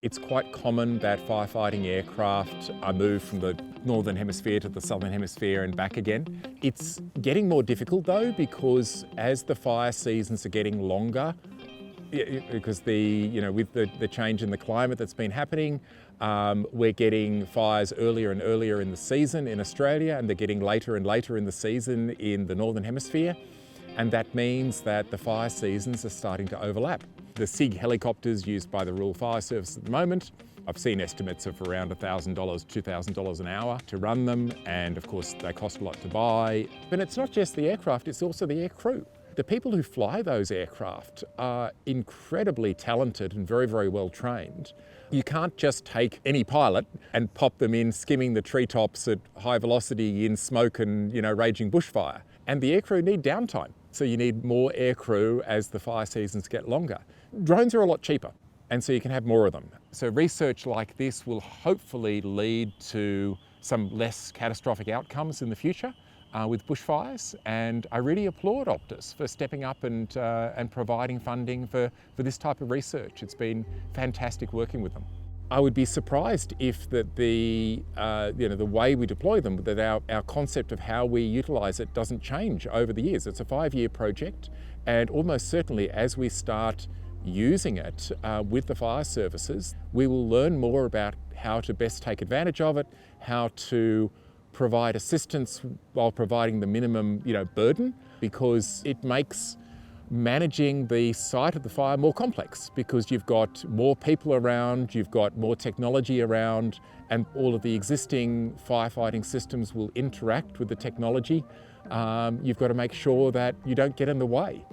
It's quite common that firefighting aircraft are moved from the northern hemisphere to the southern hemisphere and back again. It's getting more difficult though, because as the fire seasons are getting longer, because with the change in the climate that's been happening, we're getting fires earlier and earlier in the season in Australia, and they're getting later and later in the season in the northern hemisphere. And that means that the fire seasons are starting to overlap. The SIG helicopters used by the Rural Fire Service at the moment, I've seen estimates of around $1,000, $2,000 an hour to run them, and of course they cost a lot to buy. But it's not just the aircraft, it's also the air crew. The people who fly those aircraft are incredibly talented and very, very well trained. You can't just take any pilot and pop them in skimming the treetops at high velocity in smoke and raging bushfire. And the aircrew need downtime. So you need more aircrew as the fire seasons get longer. Drones are a lot cheaper, and so you can have more of them. So research like this will hopefully lead to some less catastrophic outcomes in the future with bushfires. And I really applaud Optus for stepping up and providing funding for this type of research. It's been fantastic working with them. I would be surprised if the way we deploy them, that our concept of how we utilise it doesn't change over the years. It's a 5-year project, and almost certainly as we start using it with the fire services, we will learn more about how to best take advantage of it, how to provide assistance while providing the minimum burden, because it makes managing the site of the fire more complex, because you've got more people around, you've got more technology around, and all of the existing firefighting systems will interact with the technology. You've got to make sure that you don't get in the way.